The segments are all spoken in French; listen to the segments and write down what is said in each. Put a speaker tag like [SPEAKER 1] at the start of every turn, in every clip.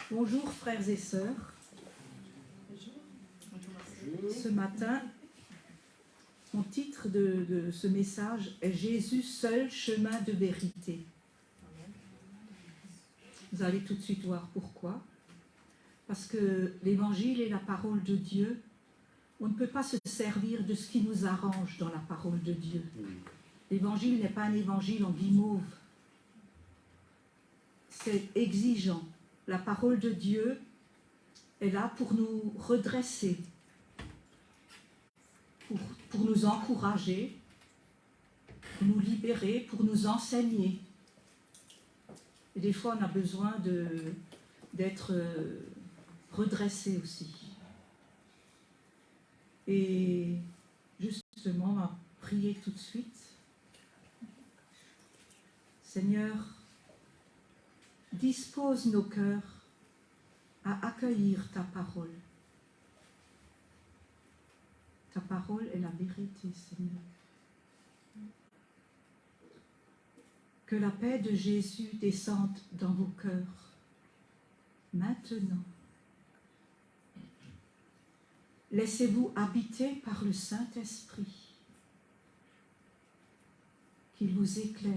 [SPEAKER 1] Bonjour frères et sœurs. Ce matin, mon titre de ce message est « Jésus seul chemin de vérité ». Vous allez tout de suite voir pourquoi. Parce que l'évangile est la parole de Dieu. On ne peut pas se servir de ce qui nous arrange dans la parole de Dieu. L'évangile n'est pas un évangile en guimauve. C'est exigeant. La parole de Dieu est là pour nous redresser, pour nous encourager, pour nous libérer, pour nous enseigner. Et des fois, on a besoin d'être redressé aussi. Et justement, on va prier tout de suite. Seigneur, dispose nos cœurs à accueillir ta parole. Ta parole est la vérité, Seigneur. Que la paix de Jésus descende dans vos cœurs, maintenant. Laissez-vous habiter par le Saint-Esprit, qu'il vous éclaire.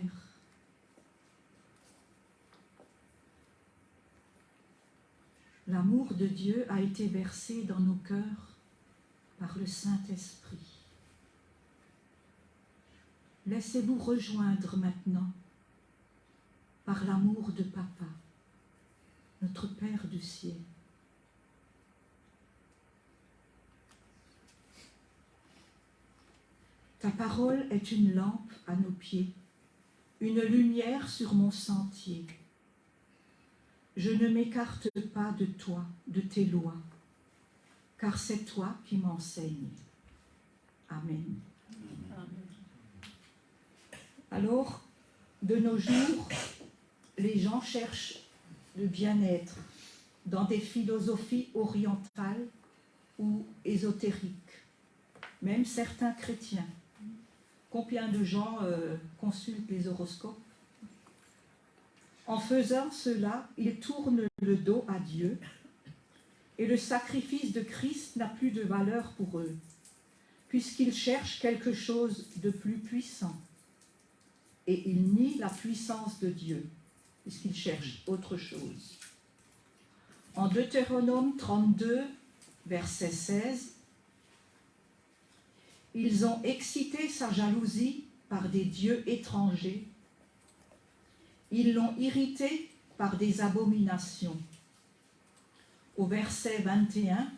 [SPEAKER 1] L'amour de Dieu a été versé dans nos cœurs par le Saint-Esprit. Laissez-vous rejoindre maintenant par l'amour de Papa, notre Père du ciel. Ta parole est une lampe à nos pieds, une lumière sur mon sentier. Je ne m'écarte pas de toi, de tes lois, car c'est toi qui m'enseignes. Amen. Alors, de nos jours, les gens cherchent le bien-être dans des philosophies orientales ou ésotériques, même certains chrétiens. Combien de gens consultent les horoscopes? En faisant cela, ils tournent le dos à Dieu et le sacrifice de Christ n'a plus de valeur pour eux, puisqu'ils cherchent quelque chose de plus puissant. Et ils nient la puissance de Dieu, puisqu'ils cherchent autre chose. En Deutéronome 32, verset 16, ils ont excité sa jalousie par des dieux étrangers. Ils l'ont irrité par des abominations. Au verset 21,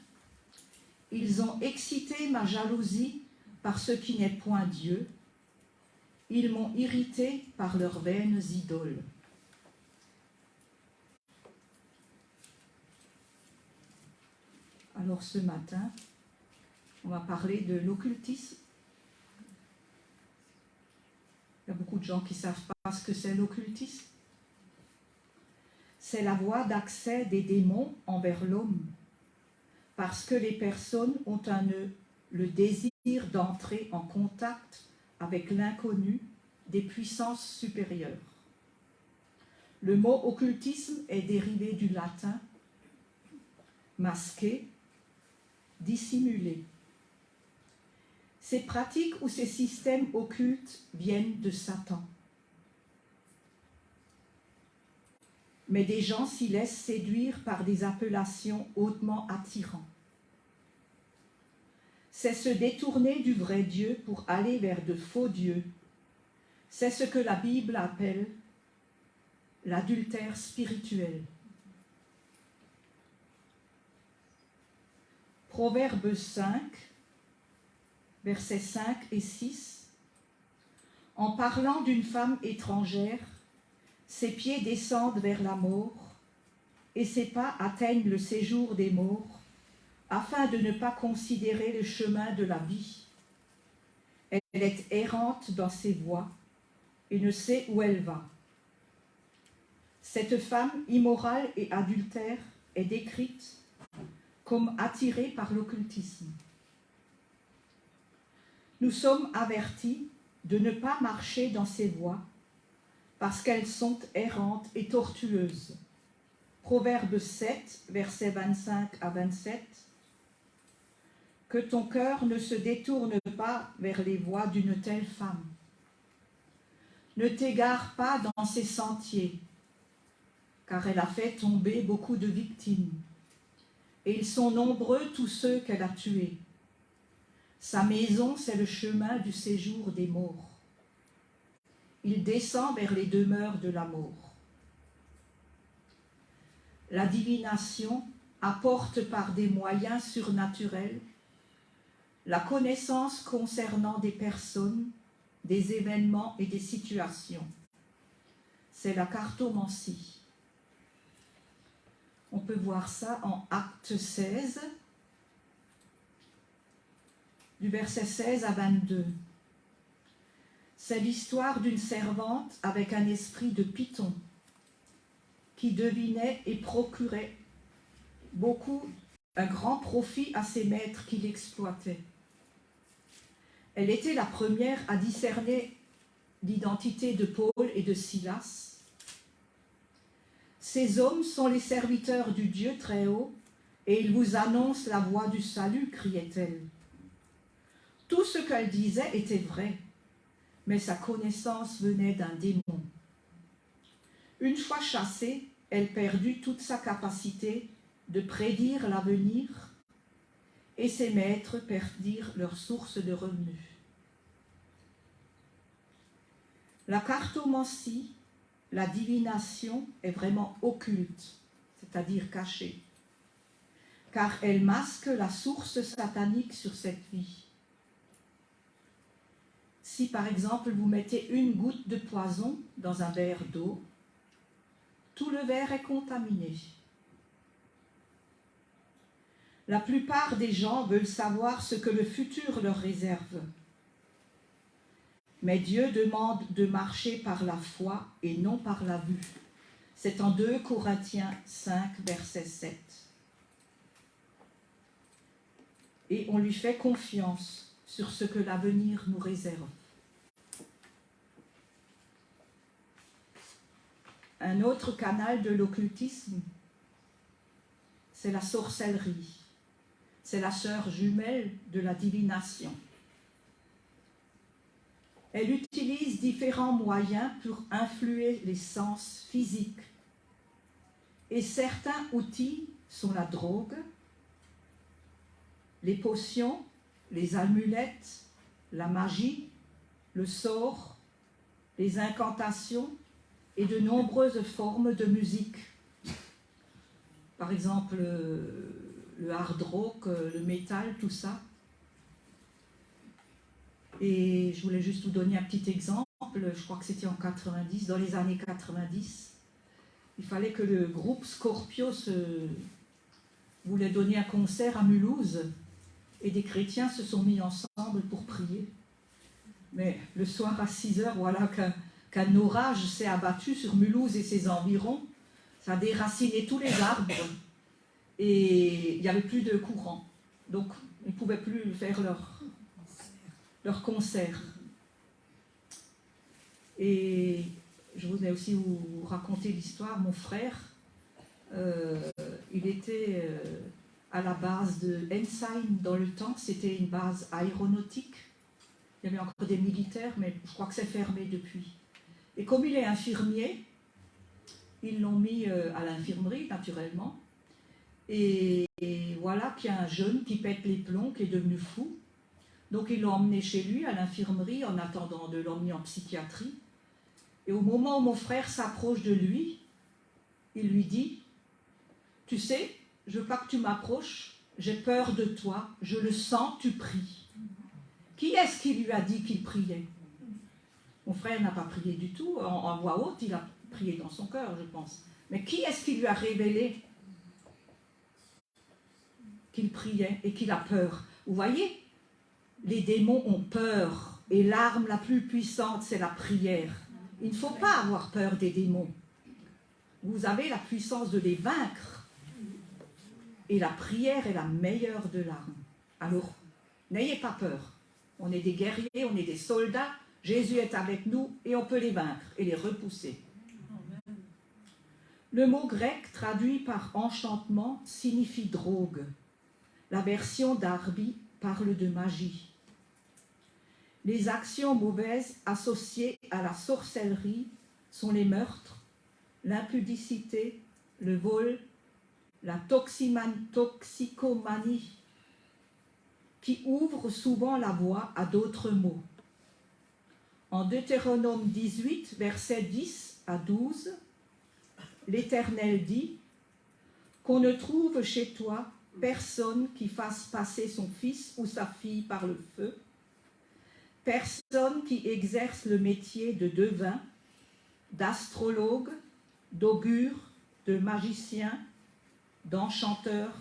[SPEAKER 1] ils ont excité ma jalousie par ce qui n'est point Dieu. Ils m'ont irrité par leurs vaines idoles. Alors ce matin, on va parler de l'occultisme. Il y a beaucoup de gens qui ne savent pas ce que c'est l'occultisme. C'est la voie d'accès des démons envers l'homme, parce que les personnes ont le désir d'entrer en contact avec l'inconnu des puissances supérieures. Le mot occultisme est dérivé du latin masquer, dissimuler. Ces pratiques ou ces systèmes occultes viennent de Satan. Mais des gens s'y laissent séduire par des appellations hautement attirantes. C'est se détourner du vrai Dieu pour aller vers de faux dieux. C'est ce que la Bible appelle l'adultère spirituel. Proverbe 5, versets 5 et 6. En parlant d'une femme étrangère, ses pieds descendent vers la mort et ses pas atteignent le séjour des morts, afin de ne pas considérer le chemin de la vie. Elle est errante dans ses voies et ne sait où elle va. Cette femme immorale et adultère est décrite comme attirée par l'occultisme. Nous sommes avertis de ne pas marcher dans ces voies parce qu'elles sont errantes et tortueuses. Proverbe 7, versets 25 à 27. Que ton cœur ne se détourne pas vers les voies d'une telle femme. Ne t'égare pas dans ses sentiers, car elle a fait tomber beaucoup de victimes. Et ils sont nombreux tous ceux qu'elle a tués. Sa maison, c'est le chemin du séjour des morts. Il descend vers les demeures de la mort. La divination apporte par des moyens surnaturels la connaissance concernant des personnes, des événements et des situations. C'est la cartomancie. On peut voir ça en Acte 16, du verset 16 à 22. C'est l'histoire d'une servante avec un esprit de python qui devinait et procurait un grand profit à ses maîtres qui l'exploitaient. Elle était la première à discerner l'identité de Paul et de Silas. Ces hommes sont les serviteurs du Dieu très haut, et ils vous annoncent la voie du salut, criait-elle. Tout ce qu'elle disait était vrai, mais sa connaissance venait d'un démon. Une fois chassée, elle perdit toute sa capacité de prédire l'avenir, et ses maîtres perdirent leur source de revenus. La cartomancie, la divination, est vraiment occulte, c'est-à-dire cachée, car elle masque la source satanique sur cette vie. Si par exemple vous mettez une goutte de poison dans un verre d'eau, tout le verre est contaminé. La plupart des gens veulent savoir ce que le futur leur réserve. Mais Dieu demande de marcher par la foi et non par la vue. C'est en 2 Corinthiens 5, verset 7. Et on lui fait confiance sur ce que l'avenir nous réserve. Un autre canal de l'occultisme, c'est la sorcellerie. C'est la sœur jumelle de la divination. Elle utilise différents moyens pour influer les sens physiques. Et certains outils sont la drogue, les potions, les amulettes, la magie, le sort, les incantations et de nombreuses formes de musique. Par exemple, le hard rock, le métal, tout ça. Et je voulais juste vous donner un petit exemple. Je crois que c'était en 90, dans les années 90. Il fallait que le groupe Scorpio voulait donner un concert à Mulhouse. Et des chrétiens se sont mis ensemble pour prier. Mais le soir à 6h, voilà qu'un orage s'est abattu sur Mulhouse et ses environs. Ça a déraciné tous les arbres. Et il n'y avait plus de courant. Donc, ils ne pouvaient plus faire leur concert. Et je voudrais aussi vous raconter l'histoire. Mon frère, il était à la base de Ensheim dans le temps. C'était une base aéronautique. Il y avait encore des militaires, mais je crois que c'est fermé depuis. Et comme il est infirmier, ils l'ont mis à l'infirmerie, naturellement. Et voilà qu'il y a un jeune qui pète les plombs, qui est devenu fou. Donc ils l'ont emmené chez lui, à l'infirmerie, en attendant de l'emmener en psychiatrie. Et au moment où mon frère s'approche de lui, il lui dit « Tu sais, je veux pas que tu m'approches, j'ai peur de toi, je le sens, tu pries. » Qui est-ce qui lui a dit qu'il priait? Mon frère n'a pas prié du tout, en voix haute, il a prié dans son cœur, je pense. Mais qui est-ce qui lui a révélé qu'il priait et qu'il a peur? Vous voyez, les démons ont peur et l'arme la plus puissante, c'est la prière. Il ne faut pas avoir peur des démons. Vous avez la puissance de les vaincre. Et la prière est la meilleure de l'arme. Alors, n'ayez pas peur. On est des guerriers, on est des soldats. Jésus est avec nous et on peut les vaincre et les repousser. Le mot grec traduit par enchantement signifie drogue. La version d'Arby parle de magie. Les actions mauvaises associées à la sorcellerie sont les meurtres, l'impudicité, le vol, la toxicomanie, qui ouvrent souvent la voie à d'autres maux. En Deutéronome 18, versets 10 à 12, l'Éternel dit « Qu'on ne trouve chez toi personne qui fasse passer son fils ou sa fille par le feu, personne qui exerce le métier de devin, d'astrologue, d'augure, de magicien, d'enchanteur,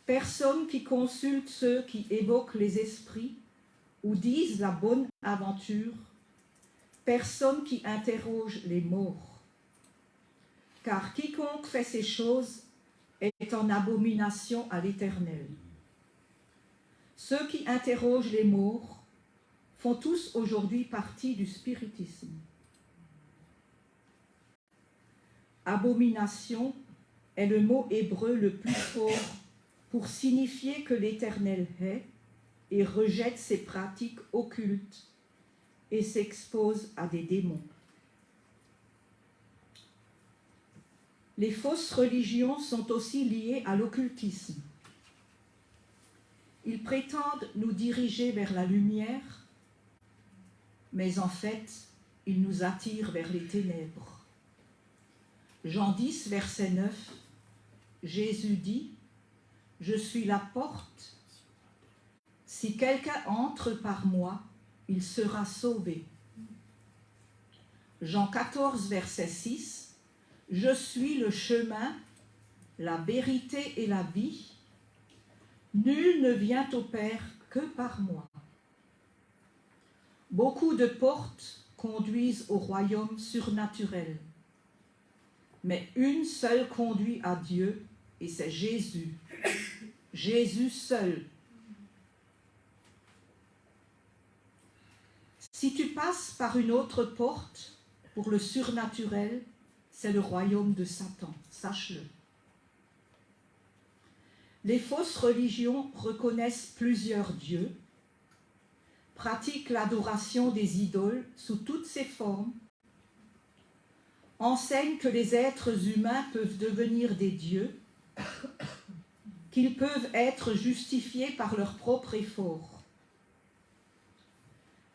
[SPEAKER 1] personne qui consulte ceux qui évoquent les esprits ou disent la bonne aventure, personne qui interroge les morts. Car quiconque fait ces choses est en abomination à l'Éternel. Ceux qui interrogent les morts font tous aujourd'hui partie du spiritisme. Abomination est le mot hébreu le plus fort pour signifier que l'Éternel hait et rejette ses pratiques occultes et s'expose à des démons. Les fausses religions sont aussi liées à l'occultisme. Ils prétendent nous diriger vers la lumière, mais en fait, ils nous attirent vers les ténèbres. Jean 10, verset 9, Jésus dit « Je suis la porte. Si quelqu'un entre par moi, il sera sauvé. » Jean 14, verset 6, « Je suis le chemin, la vérité et la vie. Nul ne vient au Père que par moi. » Beaucoup de portes conduisent au royaume surnaturel, mais une seule conduit à Dieu, et c'est Jésus. Jésus seul. Si tu passes par une autre porte pour le surnaturel, c'est le royaume de Satan, sache-le. Les fausses religions reconnaissent plusieurs dieux, pratiquent l'adoration des idoles sous toutes ses formes, enseignent que les êtres humains peuvent devenir des dieux, qu'ils peuvent être justifiés par leur propre effort.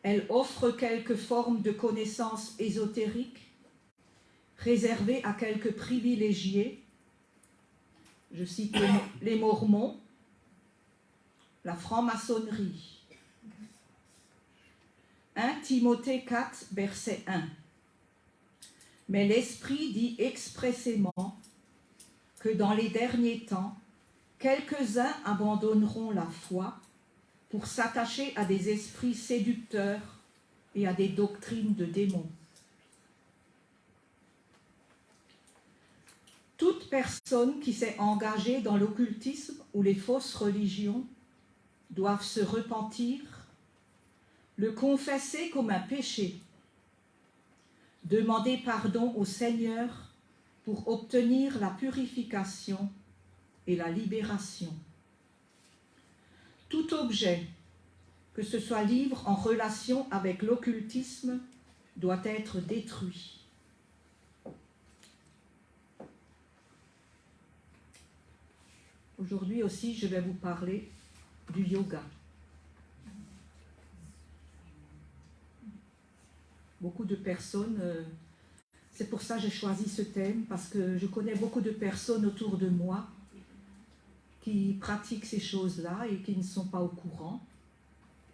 [SPEAKER 1] Elles offrent quelques formes de connaissances ésotériques réservées à quelques privilégiés. Je cite les Mormons, la franc-maçonnerie. 1 Timothée 4, verset 1. Mais l'Esprit dit expressément que dans les derniers temps, quelques-uns abandonneront la foi pour s'attacher à des esprits séducteurs et à des doctrines de démons. Toute personne qui s'est engagée dans l'occultisme ou les fausses religions doivent se repentir, le confesser comme un péché, demander pardon au Seigneur pour obtenir la purification et la libération. Tout objet, que ce soit livre en relation avec l'occultisme, doit être détruit. Aujourd'hui aussi, je vais vous parler du yoga. Beaucoup de personnes, c'est pour ça que j'ai choisi ce thème, parce que je connais beaucoup de personnes autour de moi qui pratiquent ces choses-là et qui ne sont pas au courant.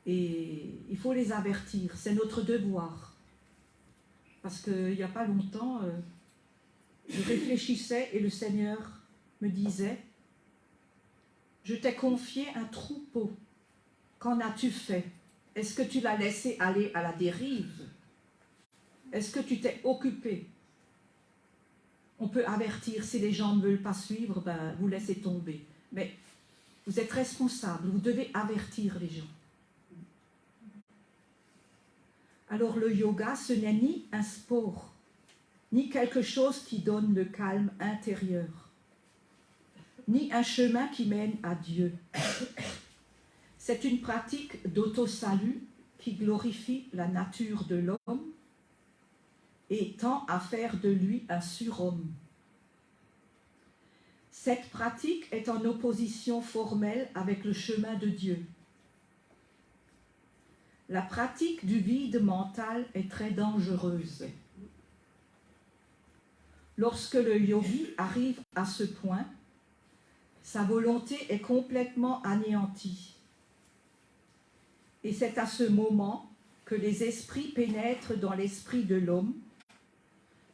[SPEAKER 1] Et il faut les avertir, c'est notre devoir. Parce qu'il n'y a pas longtemps, je réfléchissais et le Seigneur me disait « Je t'ai confié un troupeau, qu'en as-tu fait? Est-ce que tu l'as laissé aller à la dérive? Est-ce que tu t'es occupé ?» On peut avertir, si les gens ne veulent pas suivre, ben, vous laissez tomber. Mais vous êtes responsable, vous devez avertir les gens. Alors le yoga, ce n'est ni un sport, ni quelque chose qui donne le calme intérieur, ni un chemin qui mène à Dieu. C'est une pratique d'auto-salut qui glorifie la nature de l'homme et tend à faire de lui un surhomme. Cette pratique est en opposition formelle avec le chemin de Dieu. La pratique du vide mental est très dangereuse. Lorsque le yogi arrive à ce point, sa volonté est complètement anéantie. Et c'est à ce moment que les esprits pénètrent dans l'esprit de l'homme,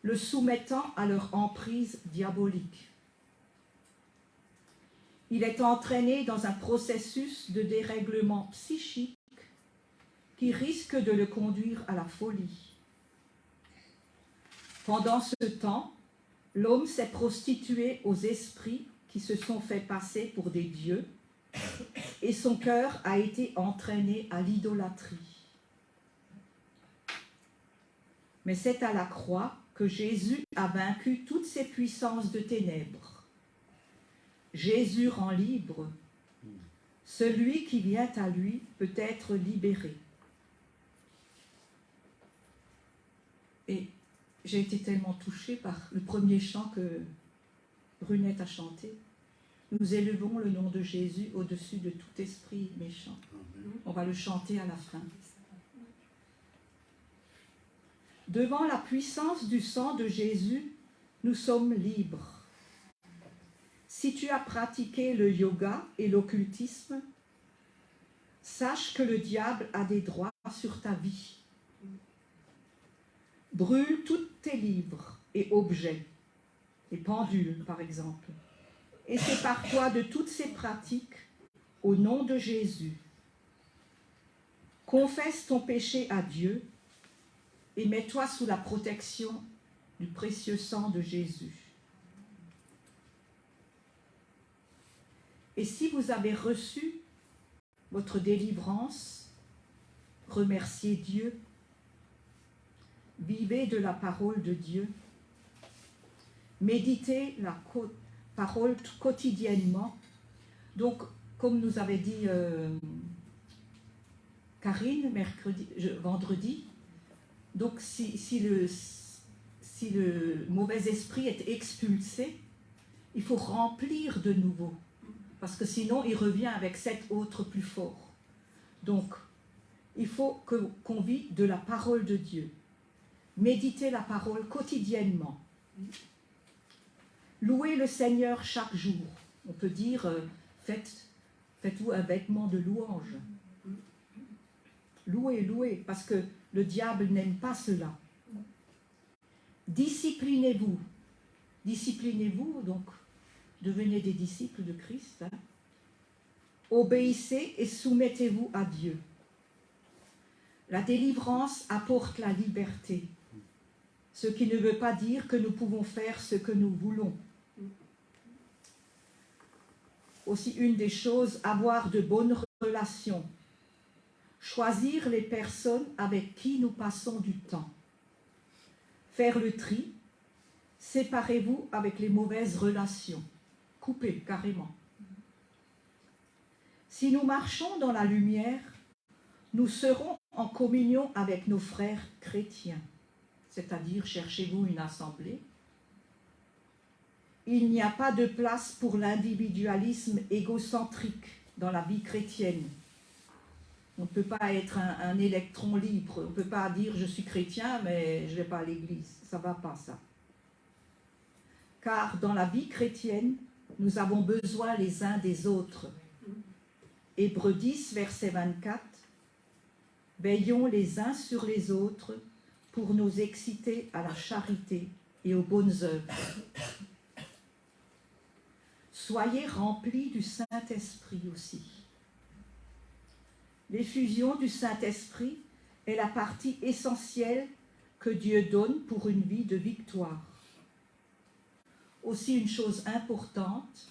[SPEAKER 1] le soumettant à leur emprise diabolique. Il est entraîné dans un processus de dérèglement psychique qui risque de le conduire à la folie. Pendant ce temps, l'homme s'est prostitué aux esprits qui se sont fait passer pour des dieux et son cœur a été entraîné à l'idolâtrie. Mais c'est à la croix que Jésus a vaincu toutes ces puissances de ténèbres. Jésus rend libre. Celui qui vient à lui peut être libéré. Et j'ai été tellement touchée par le premier chant que Brunette a chanté. Nous élevons le nom de Jésus au-dessus de tout esprit méchant. On va le chanter à la fin. Devant la puissance du sang de Jésus, nous sommes libres. Si tu as pratiqué le yoga et l'occultisme, sache que le diable a des droits sur ta vie. Brûle tous tes livres et objets, les pendules par exemple, et sépare-toi de toutes ces pratiques au nom de Jésus. Confesse ton péché à Dieu et mets-toi sous la protection du précieux sang de Jésus. Et si vous avez reçu votre délivrance, remerciez Dieu. Vivez de la parole de Dieu. Méditez la parole quotidiennement. Donc, comme nous avait dit Karine vendredi, donc si le mauvais esprit est expulsé, il faut remplir de nouveau. Parce que sinon, il revient avec 7 autres plus forts. Donc, il faut qu'on vit de la parole de Dieu. Méditez la parole quotidiennement. Louez le Seigneur chaque jour. On peut dire, faites-vous un vêtement de louange. Louez, louez, parce que le diable n'aime pas cela. Disciplinez-vous. Disciplinez-vous, donc, devenez des disciples de Christ. Hein. Obéissez et soumettez-vous à Dieu. La délivrance apporte la liberté, ce qui ne veut pas dire que nous pouvons faire ce que nous voulons. Aussi une des choses, avoir de bonnes relations, choisir les personnes avec qui nous passons du temps, faire le tri, séparez-vous avec les mauvaises relations, coupez carrément. Si nous marchons dans la lumière, nous serons en communion avec nos frères chrétiens, c'est-à-dire cherchez-vous une assemblée. Il n'y a pas de place pour l'individualisme égocentrique dans la vie chrétienne. On ne peut pas être un électron libre, on ne peut pas dire je suis chrétien mais je ne vais pas à l'église, ça ne va pas ça. Car dans la vie chrétienne, nous avons besoin les uns des autres. Hébreux 10, verset 24. Veillons les uns sur les autres pour nous exciter à la charité et aux bonnes œuvres. Soyez remplis du Saint-Esprit aussi. L'effusion du Saint-Esprit est la partie essentielle que Dieu donne pour une vie de victoire. Aussi une chose importante,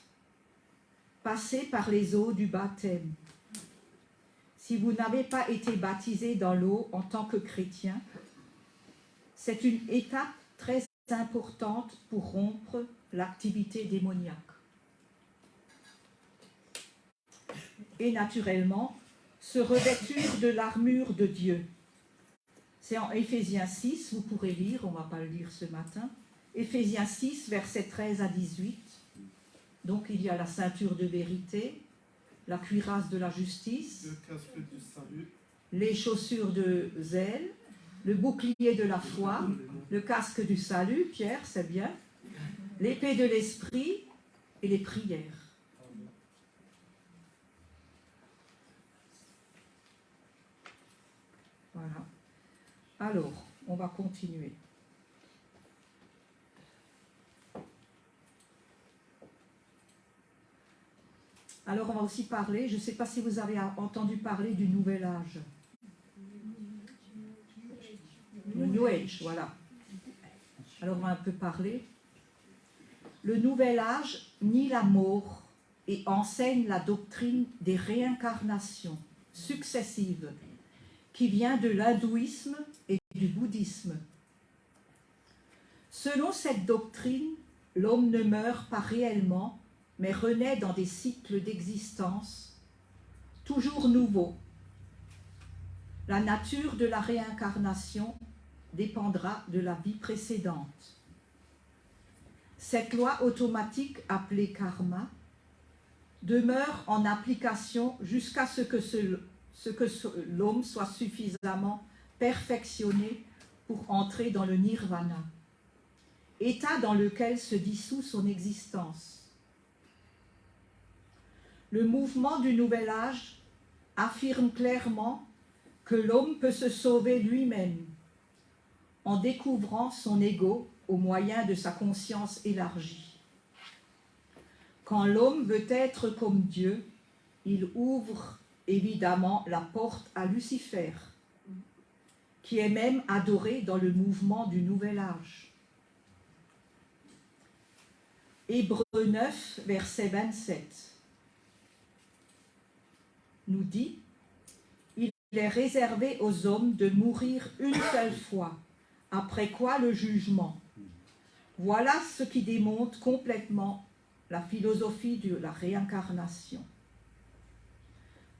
[SPEAKER 1] passez par les eaux du baptême. Si vous n'avez pas été baptisé dans l'eau en tant que chrétien, c'est une étape très importante pour rompre l'activité démoniaque. Et naturellement, se revêtir de l'armure de Dieu. C'est en Éphésiens 6, vous pourrez lire, on ne va pas le lire ce matin. Éphésiens 6, versets 13 à 18. Donc il y a la ceinture de vérité, la cuirasse de la justice,
[SPEAKER 2] le casque du salut,
[SPEAKER 1] les chaussures de zèle, le bouclier de la foi, le casque du salut, Pierre, c'est bien, l'épée de l'esprit et les prières. Voilà. Alors, on va continuer. Alors, on va aussi parler, je ne sais pas si vous avez entendu parler du Nouvel Âge. Le New Age, voilà. Alors, on va un peu parler. Le Nouvel Âge nie la mort et enseigne la doctrine des réincarnations successives qui vient de l'hindouisme et du bouddhisme. Selon cette doctrine, l'homme ne meurt pas réellement, mais renaît dans des cycles d'existence toujours nouveaux. La nature de la réincarnation dépendra de la vie précédente. Cette loi automatique appelée karma demeure en application jusqu'à ce que l'homme soit suffisamment perfectionné pour entrer dans le nirvana, état dans lequel se dissout son existence. Le mouvement du Nouvel Âge affirme clairement que l'homme peut se sauver lui-même en découvrant son ego au moyen de sa conscience élargie. Quand l'homme veut être comme Dieu, il ouvre évidemment la porte à Lucifer, qui est même adoré dans le mouvement du Nouvel Âge. Hébreux 9, verset 27 nous dit « Il est réservé aux hommes de mourir une seule fois, après quoi le jugement. Voilà ce qui démontre complètement la philosophie de la réincarnation. »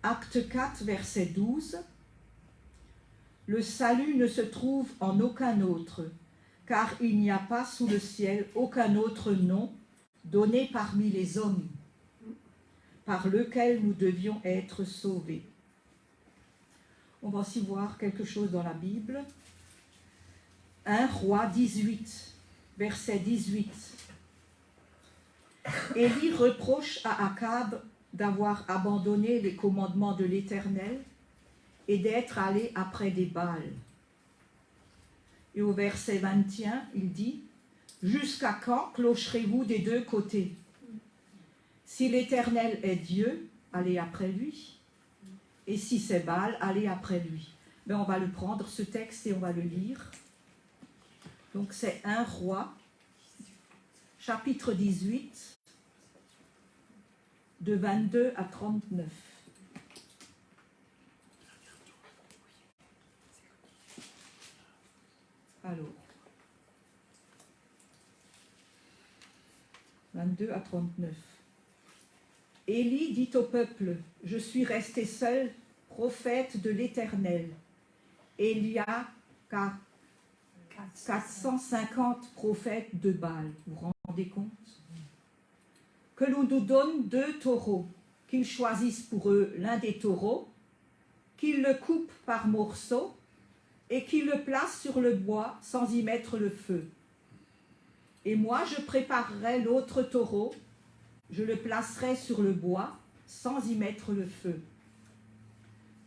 [SPEAKER 1] Acte 4, verset 12 « Le salut ne se trouve en aucun autre, car il n'y a pas sous le ciel aucun autre nom donné parmi les hommes, par lequel nous devions être sauvés. » On va aussi voir quelque chose dans la Bible. 1 Roi 18, verset 18. Élie reproche à Akab d'avoir abandonné les commandements de l'Éternel et d'être allé après des Baals. Et au verset 21, il dit « Jusqu'à quand clocherez-vous des deux côtés ? Si l'Éternel est Dieu, allez après lui. Et si c'est Baal, allez après lui. » Ben, on va le prendre, ce texte, et on va le lire. Donc c'est 1 Roi, chapitre 18, de 22 à 39. Alors, 22 à 39. Élie dit au peuple, « Je suis resté seul, prophète de l'Éternel. Et il y a 450 prophètes de Baal. » Vous vous rendez compte? Que l'on nous donne 2 taureaux, qu'ils choisissent pour eux l'un des taureaux, qu'ils le coupent par morceaux et qu'ils le placent sur le bois sans y mettre le feu. Et moi, je préparerai l'autre taureau, je le placerai sur le bois sans y mettre le feu.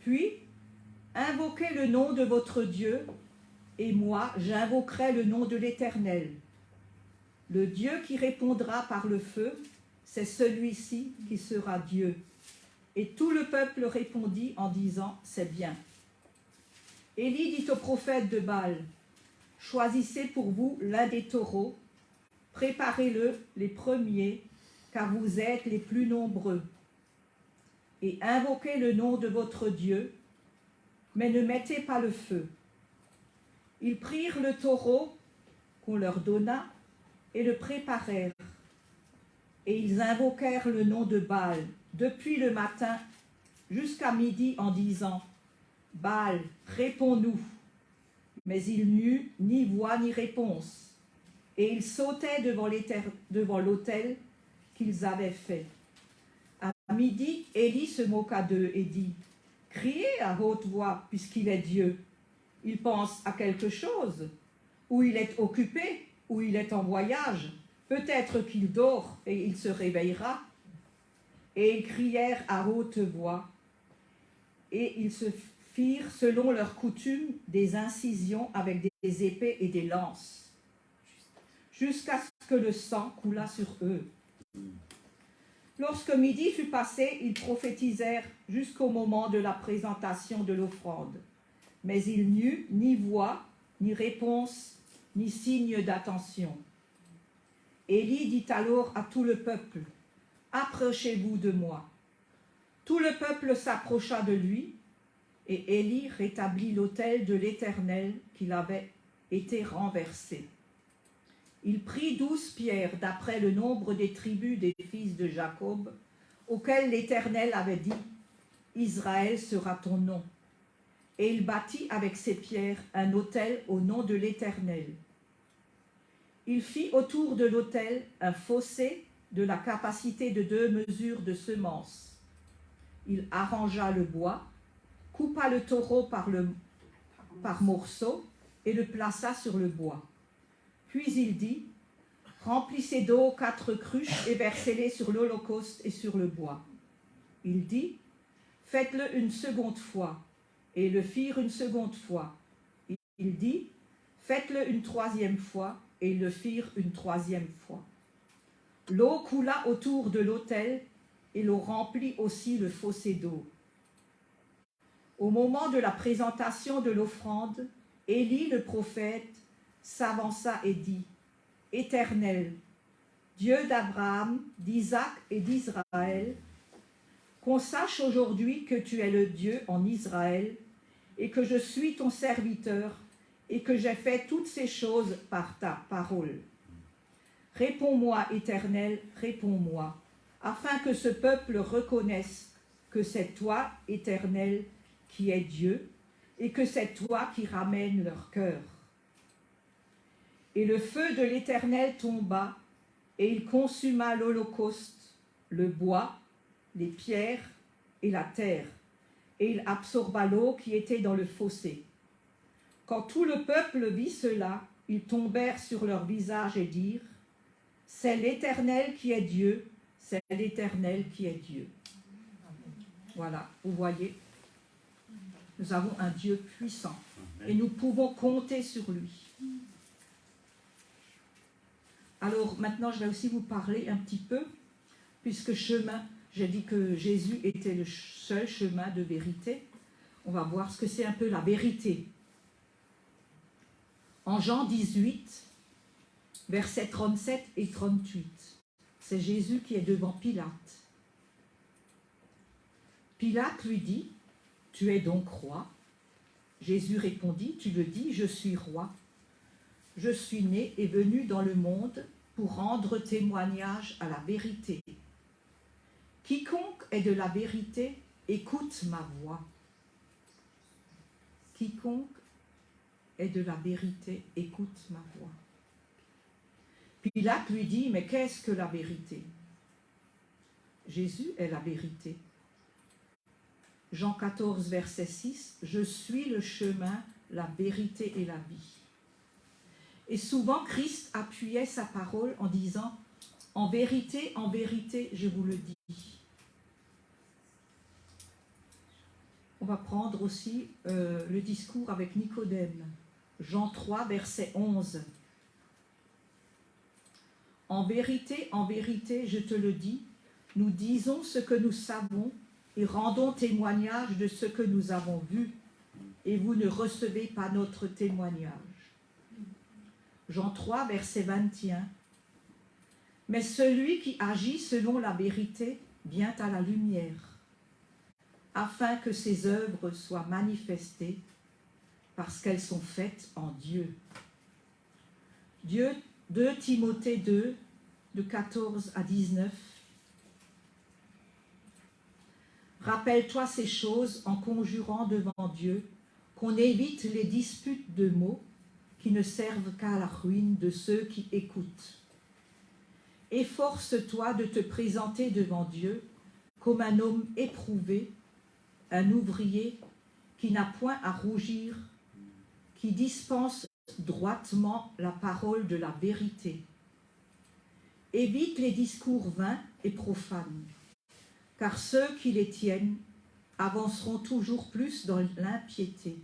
[SPEAKER 1] Puis, invoquez le nom de votre Dieu, et moi, j'invoquerai le nom de l'Éternel. Le Dieu qui répondra par le feu, c'est celui-ci qui sera Dieu. Et tout le peuple répondit en disant, c'est bien. Élie dit au prophète de Baal, choisissez pour vous l'un des taureaux, préparez-le les premiers, car vous êtes les plus nombreux. Et invoquez le nom de votre Dieu, mais ne mettez pas le feu. Ils prirent le taureau, qu'on leur donna et le préparèrent. Et ils invoquèrent le nom de Baal depuis le matin jusqu'à midi en disant « Baal, réponds-nous » Mais il n'eut ni voix ni réponse, et ils sautaient devant l'autel qu'ils avaient fait. À midi, Élie se moqua d'eux et dit « Criez à haute voix, puisqu'il est Dieu. Il pense à quelque chose, ou il est occupé, ou il est en voyage. Peut-être qu'il dort et il se réveillera. » Et ils crièrent à haute voix, et ils se firent, selon leur coutume, des incisions avec des épées et des lances, jusqu'à ce que le sang coulât sur eux. Lorsque midi fut passé, ils prophétisèrent jusqu'au moment de la présentation de l'offrande. Mais il n'y eut ni voix, ni réponse, ni signe d'attention. Élie dit alors à tout le peuple, « Approchez-vous de moi. » Tout le peuple s'approcha de lui, et Élie rétablit l'autel de l'Éternel qu'il avait été renversé. Il prit 12 pierres d'après le nombre des tribus des fils de Jacob, auxquelles l'Éternel avait dit, « Israël sera ton nom. » Et il bâtit avec ces pierres un autel au nom de l'Éternel. Il fit autour de l'autel un fossé de la capacité de 2 mesures de semence. Il arrangea le bois, coupa le taureau par morceaux et le plaça sur le bois. Puis il dit, « Remplissez d'eau 4 cruches et versez-les sur l'holocauste et sur le bois. » Il dit, « Faites-le une seconde fois. » Et le firent une seconde fois. Il dit, « Faites-le une 3e fois. » Et ils le firent une 3e fois. L'eau coula autour de l'autel et l'eau remplit aussi le fossé d'eau. Au moment de la présentation de l'offrande, Élie le prophète s'avança et dit, « Éternel, Dieu d'Abraham, d'Isaac et d'Israël, qu'on sache aujourd'hui que tu es le Dieu en Israël et que je suis ton serviteur et que j'ai fait toutes ces choses par ta parole. Réponds-moi, Éternel, réponds-moi, afin que ce peuple reconnaisse que c'est toi, Éternel, qui es Dieu, et que c'est toi qui ramènes leur cœur. » Et le feu de l'Éternel tomba, et il consuma l'holocauste, le bois, les pierres et la terre, et il absorba l'eau qui était dans le fossé. Quand tout le peuple vit cela, ils tombèrent sur leur visage et dirent, « C'est l'Éternel qui est Dieu, c'est l'Éternel qui est Dieu. » Voilà, vous voyez, nous avons un Dieu puissant et nous pouvons compter sur lui. Alors maintenant, je vais aussi vous parler un petit peu, puisque chemin, j'ai dit que Jésus était le seul chemin de vérité. On va voir ce que c'est un peu la vérité. En Jean 18, versets 37 et 38, c'est Jésus qui est devant Pilate. Pilate lui dit, « Tu es donc roi ?» Jésus répondit, « Tu le dis, je suis roi. Je suis né et venu dans le monde pour rendre témoignage à la vérité. Quiconque est de la vérité, écoute ma voix. Quiconque est de la vérité, écoute ma voix. » Pilate lui dit, « Mais qu'est-ce que la vérité ?» Jésus est la vérité. Jean 14, verset 6, « Je suis le chemin, la vérité et la vie. » Et souvent, Christ appuyait sa parole en disant, « En vérité, je vous le dis. » On va prendre aussi le discours avec Nicodème. Jean 3, verset 11. « En vérité, je te le dis, nous disons ce que nous savons et rendons témoignage de ce que nous avons vu, et vous ne recevez pas notre témoignage. » Jean 3, verset 21. « Mais celui qui agit selon la vérité vient à la lumière, afin que ses œuvres soient manifestées, parce qu'elles sont faites en Dieu. 2 Timothée 2, de 14 à 19. Rappelle-toi ces choses en conjurant devant Dieu, qu'on évite les disputes de mots qui ne servent qu'à la ruine de ceux qui écoutent. Efforce-toi de te présenter devant Dieu comme un homme éprouvé, un ouvrier qui n'a point à rougir, qui dispense droitement la parole de la vérité. Évite les discours vains et profanes, car ceux qui les tiennent avanceront toujours plus dans l'impiété,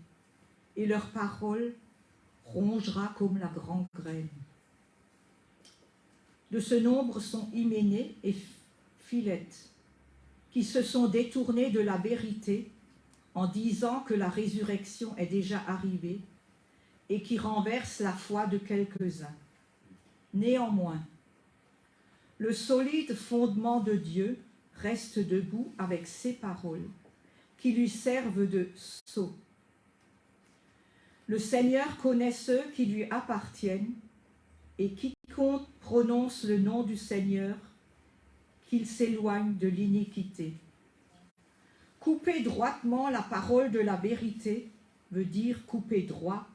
[SPEAKER 1] et leur parole rongera comme la grande graine. De ce nombre sont Hyménée et Philette, qui se sont détournés de la vérité en disant que la résurrection est déjà arrivée et qui renversent la foi de quelques-uns. Néanmoins, le solide fondement de Dieu reste debout avec ses paroles, qui lui servent de sceau. Le Seigneur connaît ceux qui lui appartiennent, et quiconque prononce le nom du Seigneur, qu'il s'éloigne de l'iniquité. Couper droitement la parole de la vérité veut dire couper droit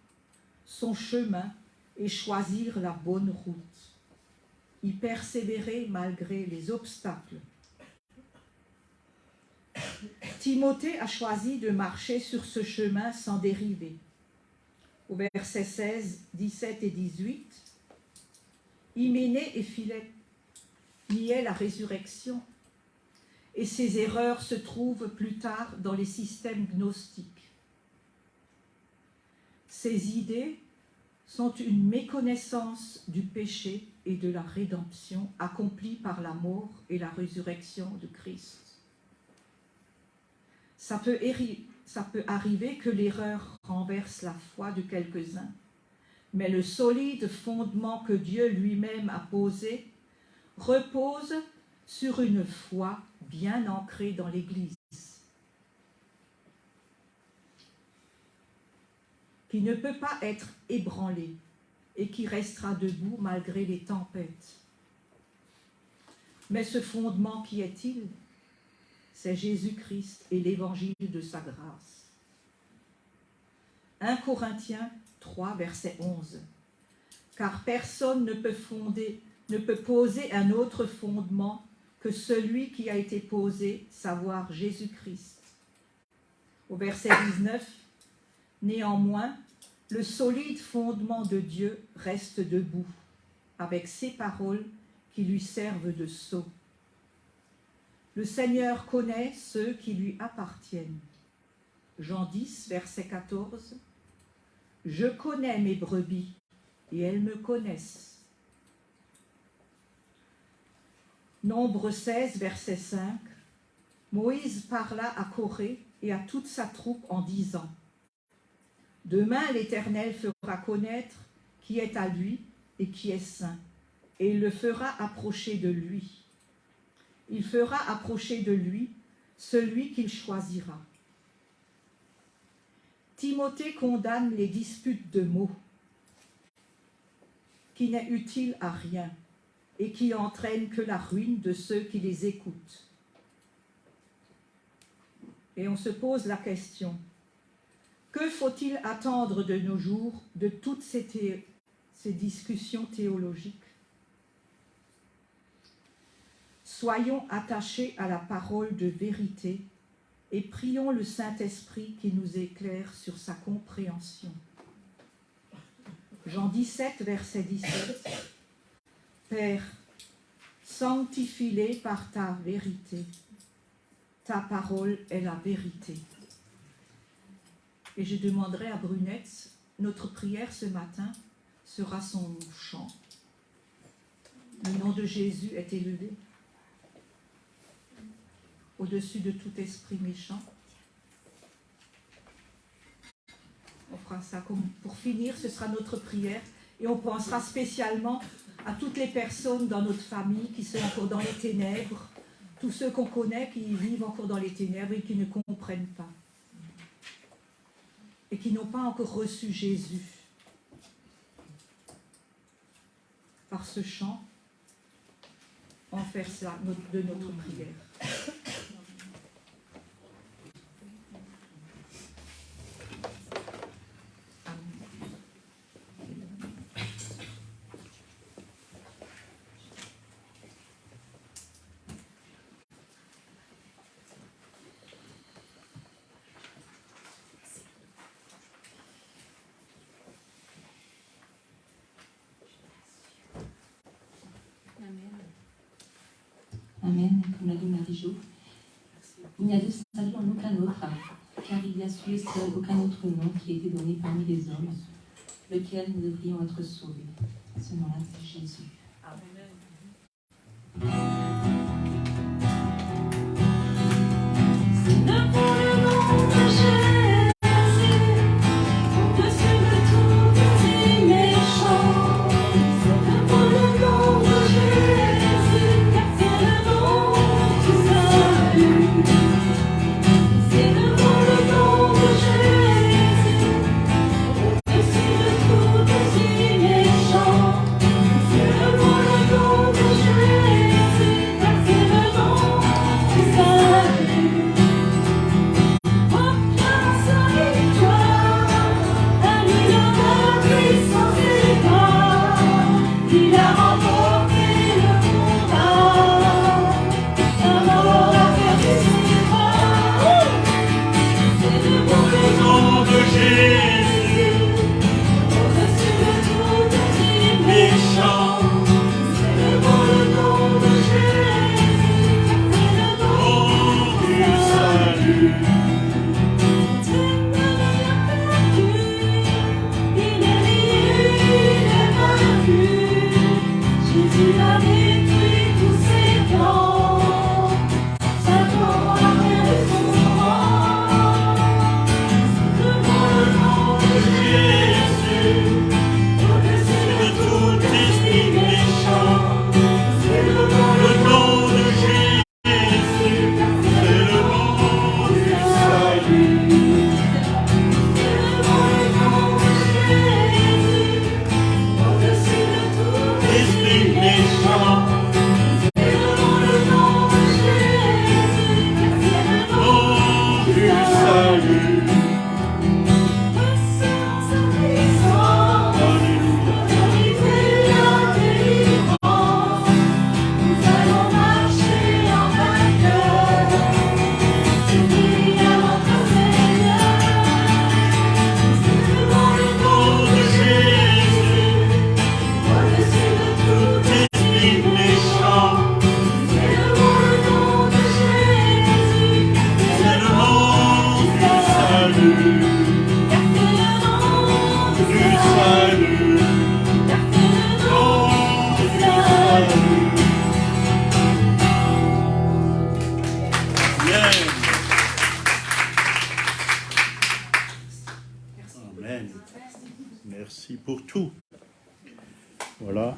[SPEAKER 1] son chemin et choisir la bonne route. Y persévérer malgré les obstacles. Timothée a choisi de marcher sur ce chemin sans dériver. Au verset 16, 17 et 18, Hyménée et Philette niaient la résurrection, et ces erreurs se trouvent plus tard dans les systèmes gnostiques. Ces idées sont une méconnaissance du péché et de la rédemption accomplie par la mort et la résurrection de Christ. Ça peut arriver que l'erreur renverse la foi de quelques-uns, mais le solide fondement que Dieu lui-même a posé repose sur une foi bien ancrée dans l'Église, qui ne peut pas être ébranlée et qui restera debout malgré les tempêtes. Mais ce fondement, qui est-il? C'est Jésus-Christ et l'évangile de sa grâce. 1 Corinthiens 3, verset 11. Car personne ne peut poser un autre fondement que celui qui a été posé, savoir Jésus-Christ. Au verset 19, néanmoins, le solide fondement de Dieu reste debout, avec ses paroles qui lui servent de sceau. Le Seigneur connaît ceux qui lui appartiennent. Jean 10, verset 14. Je connais mes brebis, et elles me connaissent. Nombre 16, verset 5. Moïse parla à Corée et à toute sa troupe en disant: Demain l'Éternel fera connaître qui est à lui et qui est saint, et il le fera approcher de lui. Il fera approcher de lui celui qu'il choisira. Timothée condamne les disputes de mots, qui n'est utile à rien et qui entraîne que la ruine de ceux qui les écoutent. Et on se pose la question: que faut-il attendre de nos jours de toutes ces discussions théologiques? Soyons attachés à la parole de vérité et prions le Saint-Esprit qui nous éclaire sur sa compréhension. Jean 17, verset 17. Père, sanctifie-les par ta vérité. Ta parole est la vérité. Et je demanderai à Brunette, notre prière ce matin sera son chant. Le nom de Jésus est élevé au-dessus de tout esprit méchant. On fera ça comme pour finir, ce sera notre prière, et on pensera spécialement à toutes les personnes dans notre famille qui sont encore dans les ténèbres, tous ceux qu'on connaît qui vivent encore dans les ténèbres et qui ne comprennent pas, et qui n'ont pas encore reçu Jésus. par ce chant, en faire ça de notre prière.
[SPEAKER 2] Amen, comme l'a dit Marie-Jo. Il n'y a de salut en aucun autre, car il y a sous le ciel aucun autre nom qui a été donné parmi les hommes, lequel nous devrions être sauvés. Ce nom-là, c'est Jésus. Amen. C'est le pour le nom de Jésus, au-dessus de tout petit méchant. C'est le pour le nom de Jésus, car c'est le nom du salut. C'est le pour le nom de Jésus, au-dessus de tout petit méchant. C'est le pour le nom de Jésus, car c'est le nom du salut. Proclame sa victoire, à lui l'honneur, puissance et gloire. Il a remporté le combat, la mort a perdu ses droits. C'est le pour le nom de Jésus, au-dessus de tout petit méchant. C'est le pour le nom de Jésus, c'est le nom du salut. Ténèbres l'a perdu, il est lié, il est vaincu. Jésus a détruit tous ses plans, Satan a perdu son rang. C'est le pour le nom de Jésus, au-dessus de tout esprit méchant. C'est le pour le nom de Jésus, c'est le nom du salut. C'est le pour le nom de Jésus, au-dessus de tout esprit méchant. C'est le pour le nom de Jésus, c'est le nom du salut. Recevons sa puissance, l'autorité, la délivrance. Nous allons marcher en vainqueur, unis à notre Seigneur. C'est le pour le nom de Jésus, au-dessus de tout esprit méchant. C'est le pour le nom de Jésus, c'est le nom du salut. Car c'est le nom du salut. Car c'est le nom du salut.
[SPEAKER 3] Bien. Amen. Merci pour tout. Voilà.